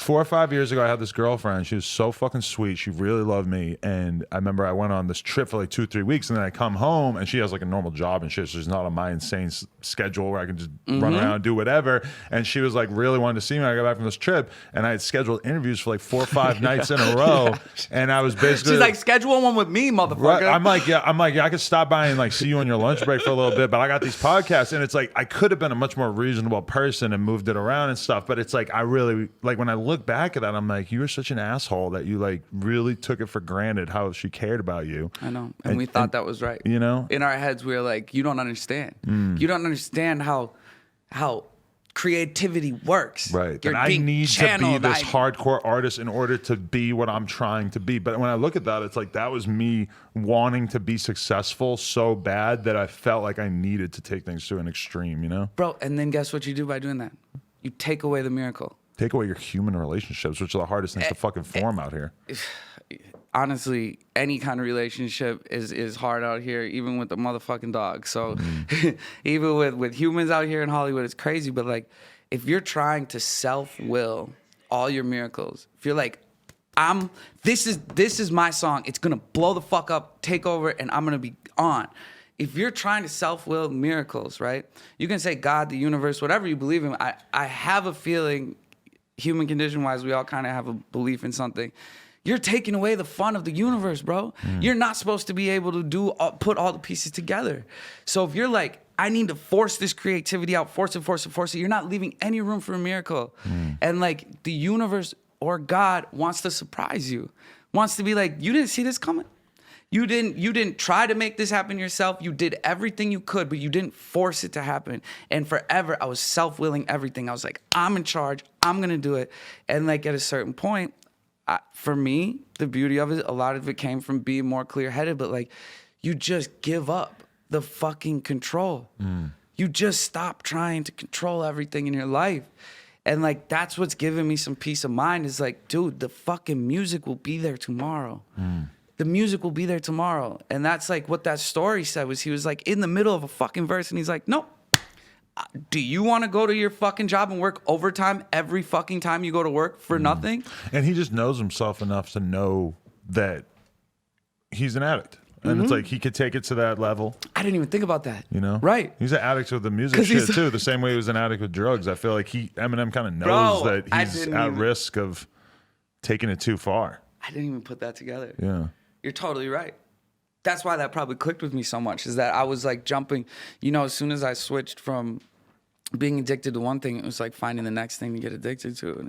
4 or 5 years ago, I had this girlfriend. She was so fucking sweet. She really loved me. And I remember I went on this trip for like 2-3 weeks, and then I come home, and she has like a normal job and shit. So she's not on my insane schedule where I can just run around and do whatever. And she was like really wanted to see me. I got back from this trip, and I had scheduled interviews for like 4 or 5 nights in a row. And I was basically she's like, schedule one with me, motherfucker. Right. I'm like, yeah, I could stop by and like see you on your lunch break for a little bit, but I got these podcasts, and it's like I could have been a much more reasonable person and moved it around and stuff. But it's like I really like when I look back at that, I'm like, you were such an asshole that you like really took it for granted how she cared about you. I know, and we thought that was right. You know, in our heads, we were like, you don't understand. You don't understand how creativity works. Right. And I need to be this hardcore artist in order to be what I'm trying to be. But when I look at that, it's like that was me wanting to be successful so bad that I felt like I needed to take things to an extreme, you know? Bro, and then guess what you do by doing that? You take away the miracle. Take away your human relationships, which are the hardest things to fucking form out here. Honestly, any kind of relationship is hard out here, even with the motherfucking dog. So even with humans out here in Hollywood, it's crazy. But like, if you're trying to self-will all your miracles, if you're like, this is my song, it's gonna blow the fuck up, take over, and I'm gonna be on. If you're trying to self-will miracles, right? You can say God, the universe, whatever you believe in. I have a feeling, human condition-wise, we all kind of have a belief in something. You're taking away the fun of the universe, bro. You're not supposed to be able to put all the pieces together. So if you're like, I need to force this creativity out, force it, you're not leaving any room for a miracle. And like the universe or God wants to surprise you, wants to be like, you didn't see this coming. You didn't try to make this happen yourself. You did everything you could, but you didn't force it to happen. And forever, I was self-willing everything. I was like, I'm in charge. I'm going to do it. And like at a certain point, for me, the beauty of it, a lot of it came from being more clear-headed, but like, you just give up the fucking control. You just stop trying to control everything in your life. And like, that's what's giving me some peace of mind is like, dude, the fucking music will be there tomorrow. The music will be there tomorrow. And that's like what that story said was he was like in the middle of a fucking verse and he's like, nope. Do you want to go to your fucking job and work overtime every fucking time you go to work for nothing? And he just knows himself enough to know that he's an addict. And it's like he could take it to that level. I didn't even think about that. You know? Right. He's an addict with the music shit too, the same way he was an addict with drugs. I feel like Eminem kind of knows that he's at risk of taking it too far. I didn't even put that together. Yeah. You're totally right. That's why that probably clicked with me so much, is that I was like jumping, you know, as soon as I switched from being addicted to one thing, it was like finding the next thing to get addicted to. And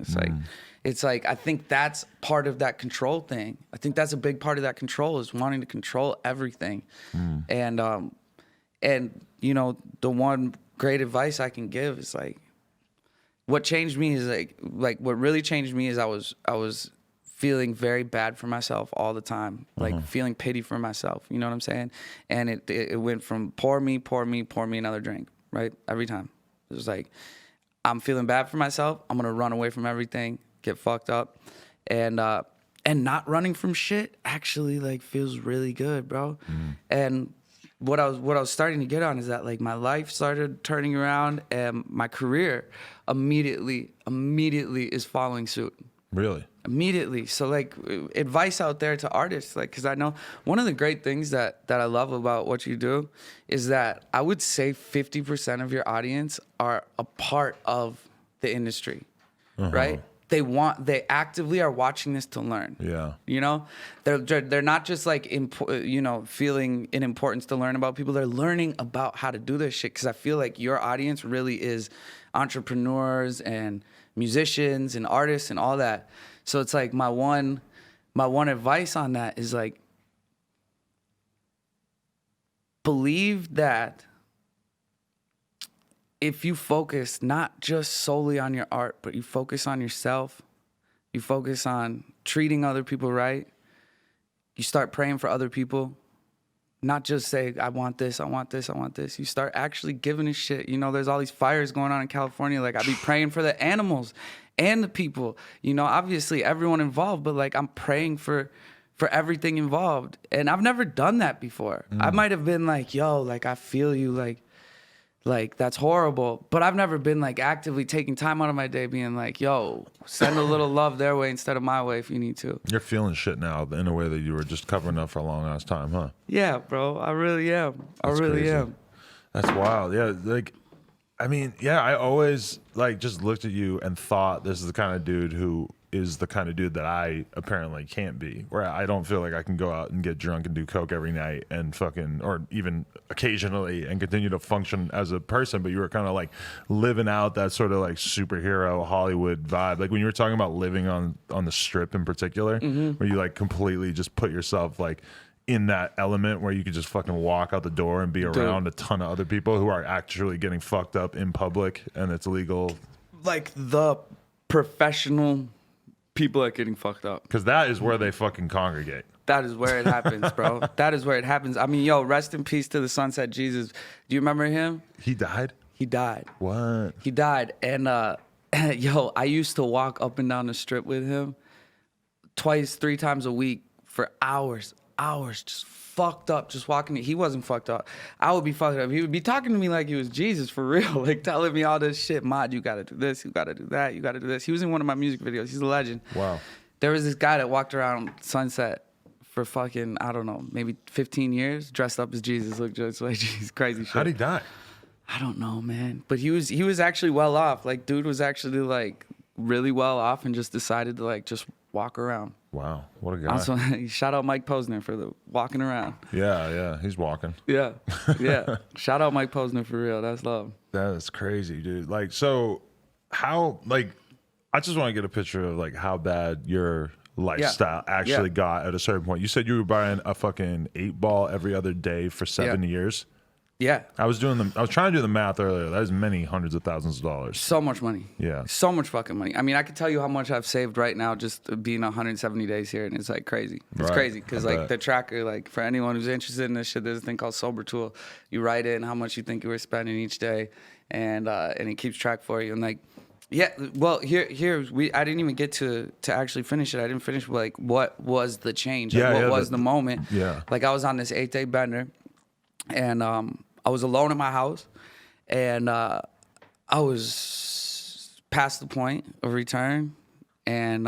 it's like, I think that's part of that control thing. I think that's a big part of that control is wanting to control everything. And you know, the one great advice I can give is like, what changed me is like what really changed me is I was feeling very bad for myself all the time, like feeling pity for myself, you know what I'm saying? And it went from pour me another drink, right? Every time. It was like, I'm feeling bad for myself, I'm gonna run away from everything, get fucked up. And not running from shit actually like feels really good, bro. And what I was starting to get on is that like my life started turning around and my career immediately is following suit. Really? Immediately. So like advice out there to artists, like, because I know one of the great things that I love about what you do is that I would say 50% of your audience are a part of the industry, right? They actively are watching this to learn. Yeah. You know, they're not just like, you know, feeling an importance to learn about people. They're learning about how to do this shit. Cause I feel like your audience really is entrepreneurs and musicians and artists and all that. So it's like my one advice on that is like, believe that if you focus not just solely on your art, but you focus on yourself, you focus on treating other people right, you start praying for other people, not just say, I want this, I want this, I want this. You start actually giving a shit. You know, there's all these fires going on in California. Like, I be praying for the animals and the people. You know, obviously everyone involved, but like I'm praying for everything involved. And I've never done that before. I might have been like, yo, like I feel you, like Like, that's horrible. But I've never been like actively taking time out of my day being like, yo, send a little love their way instead of my way if you need to. You're feeling shit now in a way that you were just covering up for a long ass time, huh? Yeah, bro. I really am. That's I really crazy. am. That's wild. Yeah, like, I mean, yeah, I always like just looked at you and thought this is the kind of dude who is the kind of dude that I apparently can't be. Where I don't feel like I can go out and get drunk and do coke every night and fucking, or even occasionally, and continue to function as a person. But you were kind of like living out that sort of like superhero Hollywood vibe. Like when you were talking about living on the strip in particular, where you like completely just put yourself like in that element where you could just fucking walk out the door and be around a ton of other people who are actually getting fucked up in public and it's legal. Like the professional people are getting fucked up. Because that is where they fucking congregate. That is where it happens, bro. That is where it happens. I mean, yo, rest in peace to the Sunset Jesus. Do you remember him? He died? He died. What? He died. And, yo, I used to walk up and down the strip with him 3 times a week for hours, just fucked up, just walking. He wasn't fucked up. I would be fucked up. He would be talking to me like he was Jesus for real, like telling me all this shit. Mod, you gotta do this, you gotta do that, you gotta do this. He was in one of my music videos. He's a legend. Wow. There was this guy that walked around Sunset for fucking, I don't know, maybe 15 years, dressed up as Jesus, looked just like Jesus. Crazy shit. How'd he die? I don't know, man. But he was actually well off. Like, dude was actually like really well off and just decided to like just walk around. Wow, what a guy. Also, shout out Mike Posner for the walking around. Yeah, he's walking. Yeah. Shout out Mike Posner for real. That's love. That is crazy, dude. Like, so how, like, I just want to get a picture of like how bad your lifestyle actually got at a certain point. You said you were buying a fucking 8-ball every other day for 7 years. Yeah. I was trying to do the math earlier. That is many hundreds of thousands of dollars. So much money. Yeah. So much fucking money. I mean, I could tell you how much I've saved right now just being 170 days here, and it's like crazy. It's crazy because like the tracker, like for anyone who's interested in this shit, there's a thing called Sober Tool. You write in how much you think you were spending each day, and it keeps track for you. And like, yeah, well, here I didn't even get to actually finish it. I didn't finish like what was the change, like, what was the moment. Yeah. Like I was on this 8-day bender, and I was alone in my house, and I was past the point of return, and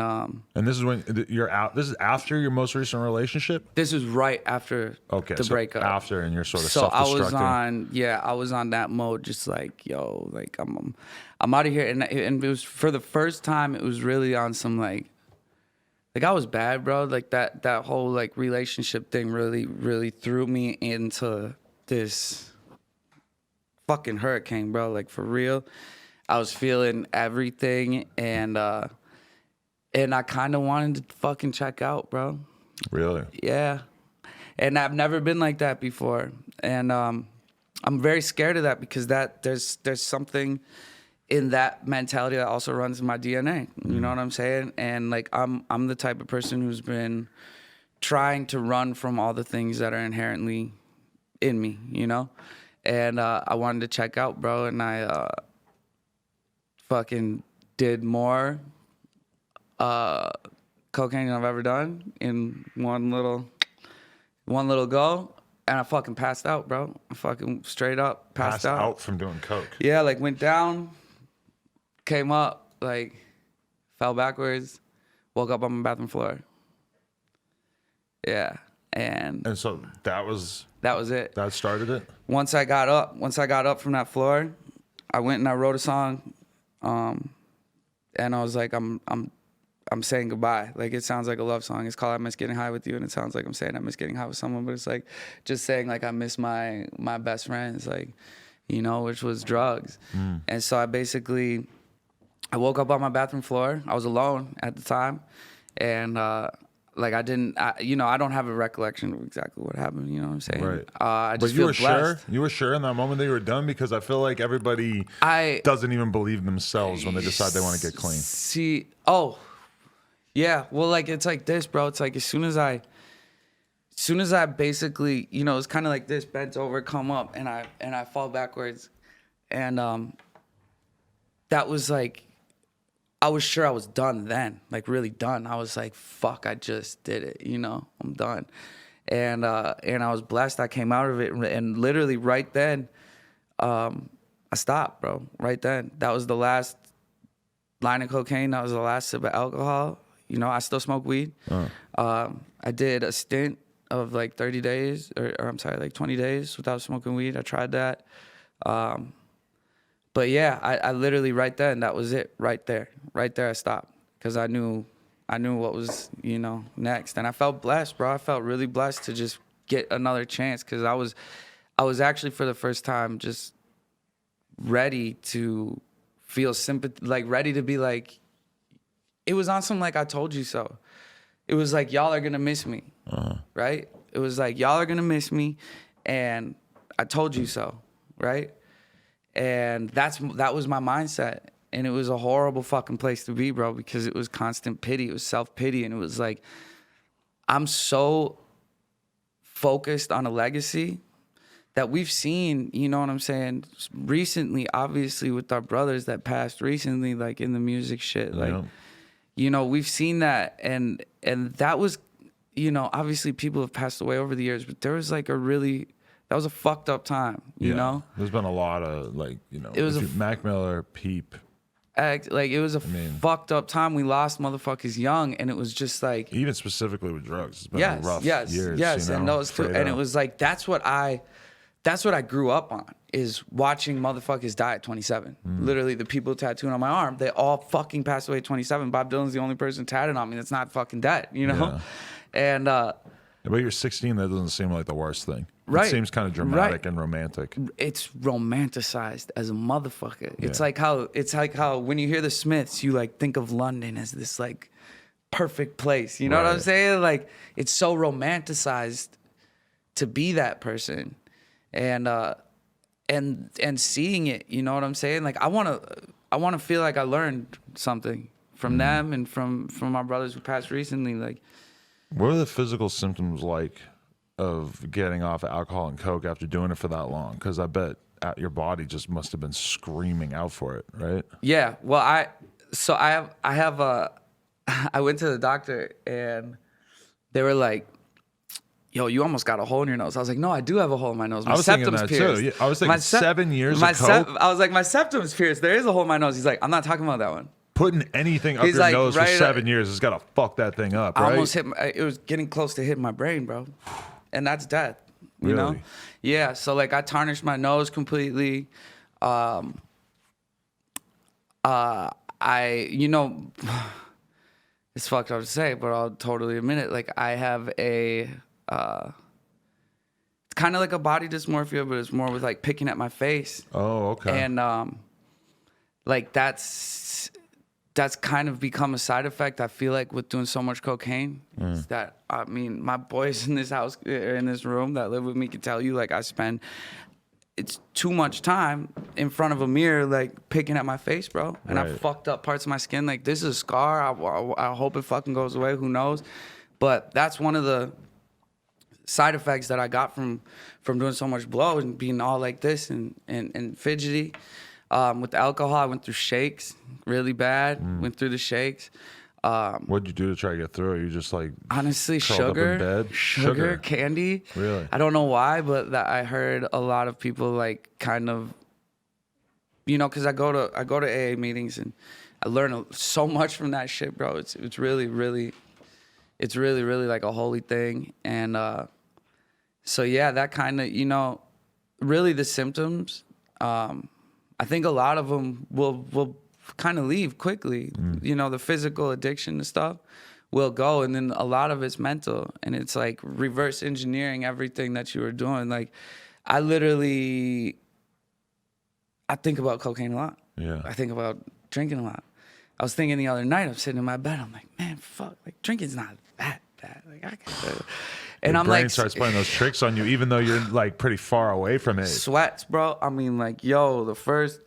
this is when you're out. This is after your most recent relationship. This was right after the breakup. After, and you're sort of so self-destructing. I was on that mode, just like, yo, like I'm out of here, and it was for the first time. It was really on some like I was bad, bro. Like that whole like relationship thing really threw me into this fucking hurricane, bro. Like for real, I was feeling everything, and I kind of wanted to fucking check out, bro. Really? Yeah, and I've never been like that before, and I'm very scared of that because there's something in that mentality that also runs in my DNA. You know what I'm saying? And like I'm the type of person who's been trying to run from all the things that are inherently in me, you know. And I wanted to check out, bro, and I fucking did more cocaine than I've ever done in one little go, and I fucking passed out, bro. I fucking straight up passed out from doing coke. Yeah, like went down, came up, like fell backwards, woke up on my bathroom floor. Yeah, and so that was it. That started it. Once I got up from that floor, I went and I wrote a song, and I was like, I'm saying goodbye. Like it sounds like a love song. It's called "I Miss Getting High with You," and it sounds like I'm saying I miss getting high with someone, but it's like just saying like I miss my best friends, like, you know, which was drugs. And so I woke up on my bathroom floor. I was alone at the time, and like I don't have a recollection of exactly what happened. You know what I'm saying? Right. I just but you feel were blessed. sure? You were sure in that moment that you were done? Because I feel like everybody doesn't even believe themselves when they decide they want to get clean. Yeah. Well, like it's like this, bro. It's like as soon as I basically, you know, it's kind of like this, bent over, come up, and I fall backwards, and that was like, I was sure I was done then, like really done. I was like, fuck, I just did it, you know, I'm done. And I was blessed. I came out of it, and literally right then, I stopped, bro, right then. That was the last line of cocaine. That was the last sip of alcohol. You know, I still smoke weed. I did a stint of like 30 days, or I'm sorry, like 20 days without smoking weed. I tried that. But yeah, I literally right then, that was it. Right there I stopped, because I knew what was, you know, next. And I felt blessed, bro. I felt really blessed to just get another chance, because I was actually for the first time just ready to feel sympathy, like ready to be like, it was on some like I told you so. It was like, y'all are gonna miss me, right? It was like, y'all are gonna miss me, and I told you so, right? And that was my mindset. And it was a horrible fucking place to be, bro, because it was constant pity. It was self-pity. And it was like, I'm so focused on a legacy that we've seen, you know what I'm saying, recently, obviously, with our brothers that passed recently, like in the music shit. Like, you know, we've seen that. And that was, you know, obviously people have passed away over the years, but there was like that was a fucked up time, you know? There's been a lot of, like, you know, it was Mac Miller, Peep. Like, it was fucked up time. We lost motherfuckers young, and it was just like... Even specifically with drugs. It's been a rough years, you know? And those two, and it was like, that's what I grew up on, is watching motherfuckers die at 27. Literally, the people tattooing on my arm, they all fucking passed away at 27. Bob Dylan's the only person tatted on me that's not fucking dead, you know? Yeah. And... but you're 16, that doesn't seem like the worst thing. Right. It seems kind of dramatic and romantic. It's romanticized as a motherfucker. It's like how when you hear the Smiths, you like think of London as this like perfect place. You know what I'm saying? Like, it's so romanticized to be that person. And seeing it, you know what I'm saying? Like, I wanna feel like I learned something from them and from my brothers who passed recently. Like, what are the physical symptoms like of getting off alcohol and coke after doing it for that long? Because I bet your body just must have been screaming out for it, right? Yeah. Well, I went to the doctor, and they were like, yo, you almost got a hole in your nose. I was like, no, I do have a hole in my nose. My septum's pierced. Too. Yeah, I was thinking 7 years of coke. I was like, my septum's pierced. There is a hole in my nose. He's like, I'm not talking about that one. Putting anything up your nose for 7 years has got to fuck that thing up, right? I almost hit it was getting close to hitting my brain, bro. And that's death, you know? Yeah, so like I tarnished my nose completely. You know, it's fucked up to say, but I'll totally admit it. Like, I have it's kind of like a body dysmorphia, but it's more with like picking at my face. Oh, okay. And like that's kind of become a side effect, I feel like, with doing so much cocaine. Is that, I mean, my boys in this house, in this room that live with me, can tell you, like, it's too much time in front of a mirror, like, picking at my face, bro. And I fucked up parts of my skin. Like, this is a scar. I hope it fucking goes away. Who knows? But that's one of the side effects that I got from doing so much blow and being all like this and fidgety. With the alcohol, I went through shakes really bad. Went through the shakes. What'd you do to try to get through it? You just like honestly curled up in bed? Sugar, candy. Really? I don't know why, but I heard a lot of people like kind of, you know, because I go to AA meetings and I learn so much from that shit, bro. It's really like a holy thing. And so yeah, that kind of, you know, really the symptoms. I think a lot of them will kind of leave quickly. You know, the physical addiction and stuff will go, and then a lot of it's mental, and it's like reverse engineering everything that you were doing. Like, I think about cocaine a lot. Yeah. I think about drinking a lot. I was thinking the other night, I'm sitting in my bed, I'm like, man, fuck, like drinking's not that bad. Like, I can do it. And your I'm brain like, starts playing those tricks on you, even though you're like pretty far away from it. Sweats, bro. I mean, like, yo, the first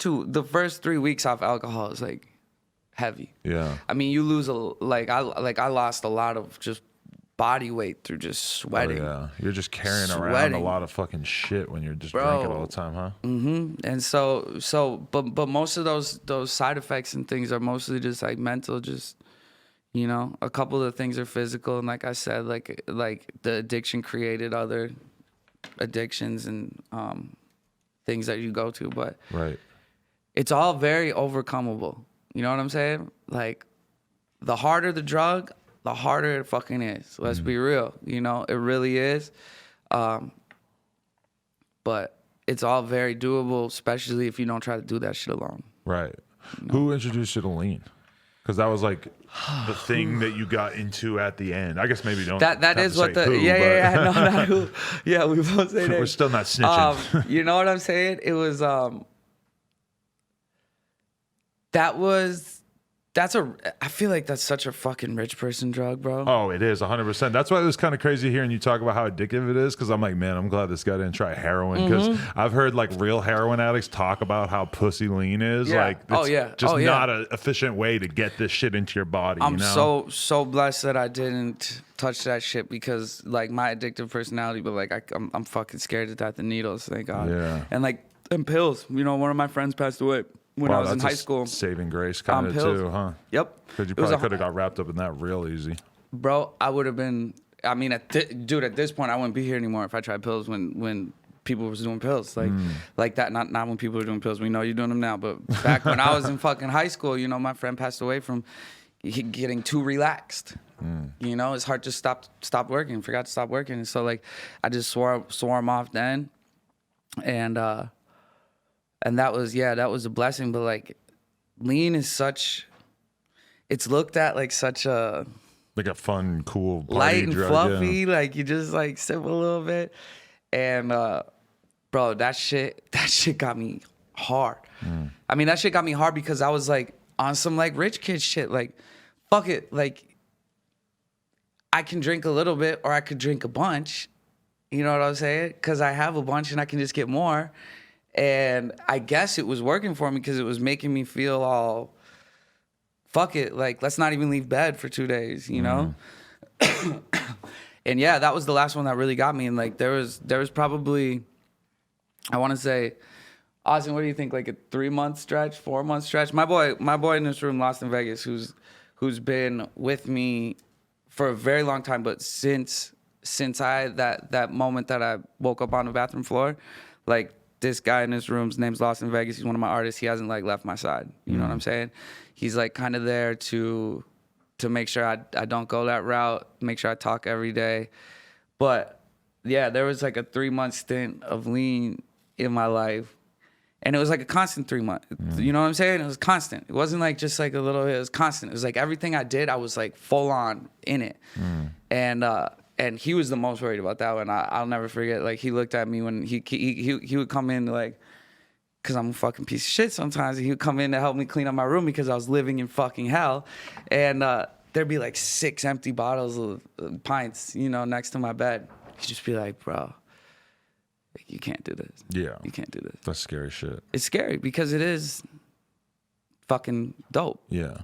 3 weeks off alcohol is like heavy. Yeah. I mean, you lose I lost a lot of just body weight through just sweating. Oh, yeah. You're just carrying around a lot of fucking shit when you're just drinking all the time, huh? Mm-hmm. And but most of those side effects and things are mostly just like mental, just, you know, a couple of things are physical, and like I said, like the addiction created other addictions, and things that you go to, but Right. it's all very overcomable. You know what I'm saying? Like, the harder the drug, the harder it fucking is. Let's be real. You know, it really is. But it's all very doable, especially if you don't try to do that shit alone. Right. Who introduced you to lean? Because that was like the thing that you got into at the end. I guess maybe you don't. That is what the who, yeah no, not who. Yeah, we both say that. We're still not snitching. You know what I'm saying? It was I feel like that's such a fucking rich person drug, bro. Oh, it is 100%. That's why it was kind of crazy hearing you talk about how addictive it is. Because I'm like, man, I'm glad this guy didn't try heroin. Because I've heard like real heroin addicts talk about how pussy lean is. Yeah. Like, it's just Oh, yeah. not an efficient way to get this shit into your body. I'm you know? so blessed that I didn't touch that shit because like my addictive personality, but like I'm fucking scared to death of needles. Thank God. Yeah. And pills. You know, one of my friends passed away when I was in high school. Saving grace kind of pills. too, huh? Yep. Because you probably could have got wrapped up in that real easy. Bro, I would have been. I mean, dude, at this point, I wouldn't be here anymore if I tried pills when people was doing pills like that. Not when people were doing pills. We know you're doing them now, but back when I was in fucking high school, you know, my friend passed away from getting too relaxed. You know, his heart just stopped working. Forgot to stop working, and so like, I just swore him off then, and that was a blessing. But like, lean is it's looked at like such a Like a fun, cool, party light and drug, fluffy. yeah. Like you just like sip a little bit, and bro, that shit got me hard. I mean, that shit got me hard because I was like on some like rich kid shit. Like, fuck it, like I can drink a little bit or I could drink a bunch. You know what I'm saying? Because I have a bunch and I can just get more. And I guess it was working for me because it was making me feel all, fuck it, like, let's not even leave bed for 2 days, you know? And yeah, that was the last one that really got me. And like, there was probably, I want to say, Austin, what do you think? Like a 3-month stretch, 4-month stretch? My boy in this room, Lost in Vegas, who's been with me for a very long time, but since I that moment that I woke up on the bathroom floor, like, this guy in this room's name's Lost in Vegas. He's one of my artists. He hasn't like left my side. You know what I'm saying? He's like kind of there to make sure I don't go that route, make sure I talk every day. But yeah, there was like a 3-month stint of lean in my life. And it was like a constant 3 months. You know what I'm saying? It was constant. It wasn't like just like a little, it was constant. It was like everything I did, I was like full on in it. And he was the most worried about that one. I'll never forget. Like, he looked at me when he would come in, like, because I'm a fucking piece of shit sometimes. And he would come in to help me clean up my room because I was living in fucking hell. And there'd be like 6 empty bottles of pints, you know, next to my bed. He'd just be like, bro, you can't do this. Yeah. You can't do this. That's scary shit. It's scary because it is fucking dope. Yeah.